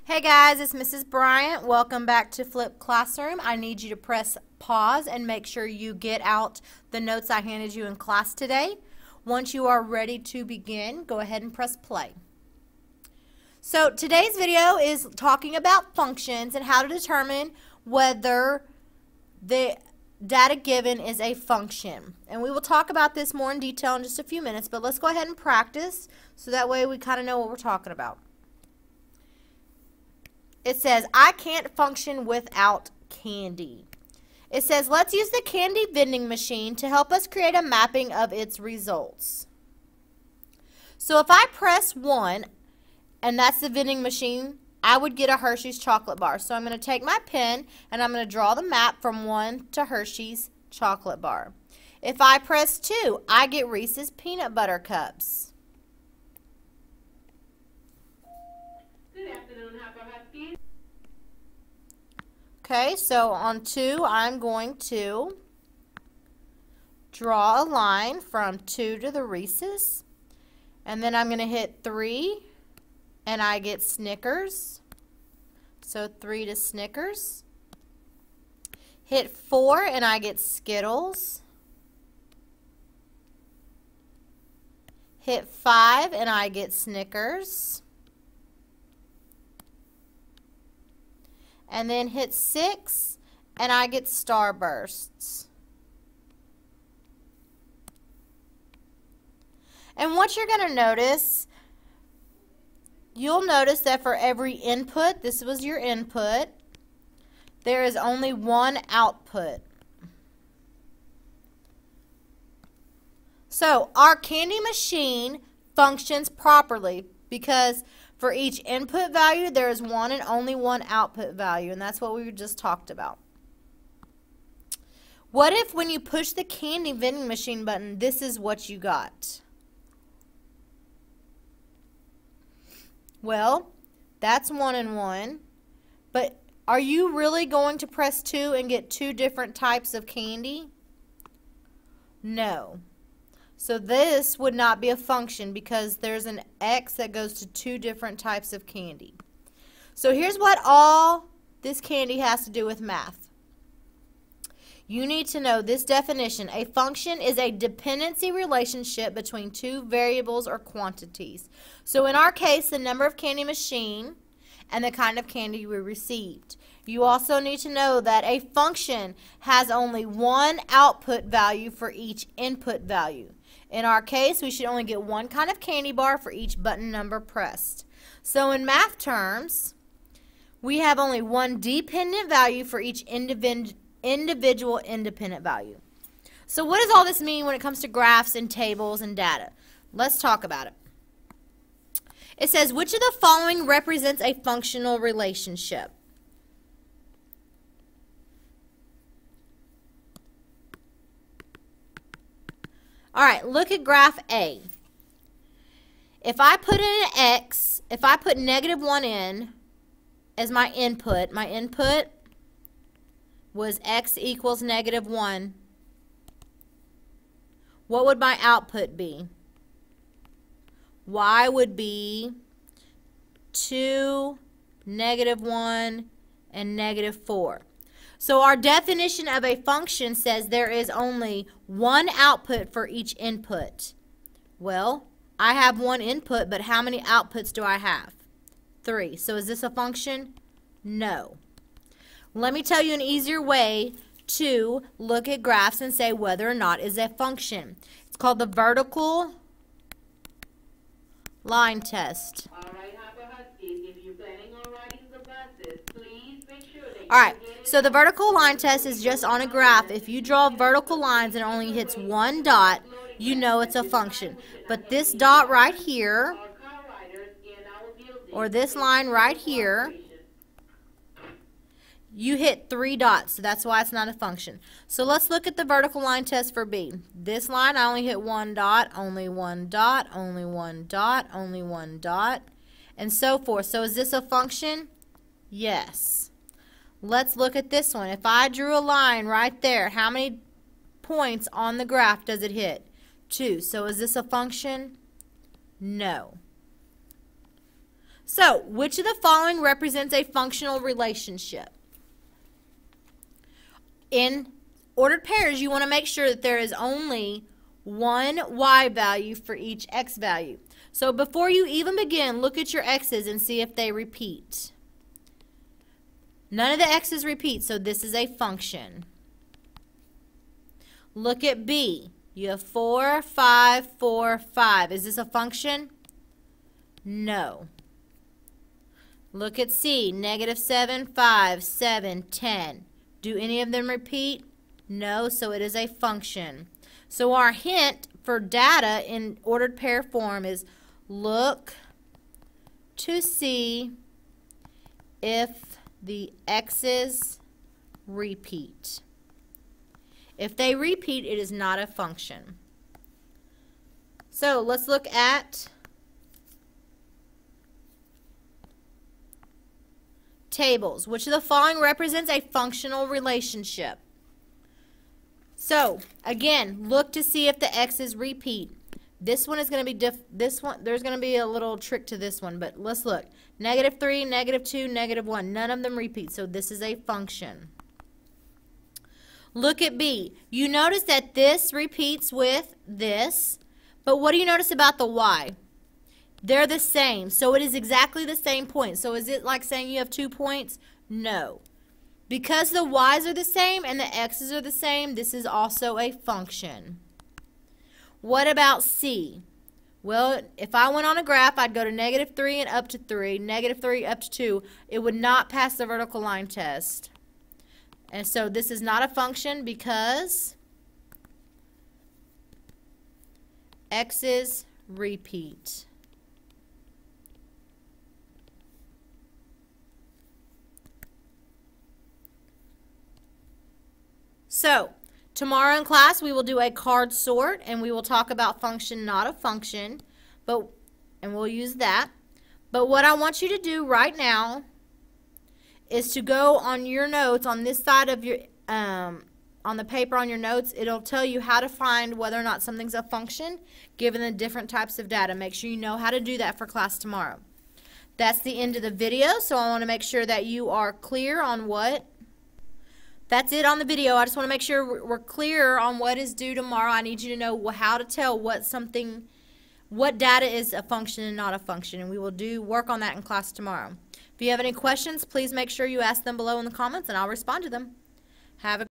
Hey guys, it's Mrs. Bryant. Welcome back to Flip Classroom. I need you to press pause and make sure you get out the notes I handed you in class today. Once you are ready to begin, go ahead and press play. So today's video is talking about functions and how to determine whether the data given is a function. And we will talk about this more in detail in just a few minutes, but let's go ahead and practice so that way we kind of know what we're talking about. It says, I can't function without candy. It says, let's use the candy vending machine to help us create a mapping of its results. So if I press 1, and that's the vending machine, I would get a Hershey's chocolate bar. So I'm going to take my pen, and I'm going to draw the map from 1 to Hershey's chocolate bar. If I press 2, I get Reese's peanut butter cups. Okay, so on 2, I'm going to draw a line from 2 to the Reese's, and then I'm going to hit 3, and I get Snickers. So 3 to Snickers. Hit 4, and I get Skittles. Hit 5, and I get Snickers. And then hit 6, and I get Starbursts. And what you're going to notice, you'll notice that for every input, this was your input, there is only one output. So our candy machine functions properly because for each input value, there is one and only one output value, and that's what we just talked about. What if when you push the candy vending machine button, this is what you got? Well, that's 1 and 1, but are you really going to press 2 and get 2 different types of candy? No. So this would not be a function because there's an X that goes to 2 different types of candy. So here's what all this candy has to do with math. You need to know this definition. A function is a dependency relationship between 2 variables or quantities. So in our case, the number of candy machine and the kind of candy we received. You also need to know that a function has only one output value for each input value. In our case, we should only get one kind of candy bar for each button number pressed. So in math terms, we have only one dependent value for each individual independent value. So what does all this mean when it comes to graphs and tables and data? Let's talk about it. It says, which of the following represents a functional relationship? All right, look at graph A. If I put in an X, if I put -1 in as my input was X equals -1, what would my output be? Y would be 2, -1, and -4. So our definition of a function says there is only one output for each input. Well, I have one input, but how many outputs do I have? 3. So is this a function? No. Let me tell you an easier way to look at graphs and say whether or not it's a function. It's called the vertical line test. Alright, so the vertical line test is just on a graph. If you draw vertical lines and it only hits one dot, you know it's a function. But this dot right here, or this line right here, you hit 3 dots, so that's why it's not a function. So let's look at the vertical line test for B. This line, I only hit 1 dot, only 1 dot, only 1 dot, only 1 dot, and so forth. So is this a function? Yes. Let's look at this one. If I drew a line right there, how many points on the graph does it hit? 2. So is this a function? No. So, which of the following represents a functional relationship? In ordered pairs, you want to make sure that there is only one y value for each x value. So before you even begin, look at your x's and see if they repeat. None of the x's repeat, so this is a function. Look at B. You have 4, 5, 4, 5. Is this a function? No. Look at C. -7, 5, 7, 10. Do any of them repeat? No, so it is a function. So our hint for data in ordered pair form is look to see if the x's repeat. If they repeat, it is not a function. So let's look at tables. Which of the following represents a functional relationship? So again, look to see if the x's repeat. This one is going to be there's going to be a little trick to this one, but let's look. -3, -2, -1. None of them repeat, so this is a function. Look at B. You notice that this repeats with this, but what do you notice about the y? They're the same, so it is exactly the same point. So is it like saying you have 2 points? No. Because the y's are the same and the x's are the same, this is also a function. What about C? Well, if I went on a graph, I'd go to -3 and up to 3, -3 up to 2. It would not pass the vertical line test. And so this is not a function because x's repeat. So, tomorrow in class we will do a card sort and we will talk about function, not a function, and we'll use that. But what I want you to do right now is to go on your notes on this side of your, on the paper on your notes. It'll tell you how to find whether or not something's a function given the different types of data. Make sure you know how to do that for class tomorrow. That's the end of the video, so I want to make sure that you are clear on what. That's it on the video. I just want to make sure we're clear on what is due tomorrow. I need you to know how to tell what data is a function and not a function, and we will work on that in class tomorrow. If you have any questions, please make sure you ask them below in the comments, and I'll respond to them. Have a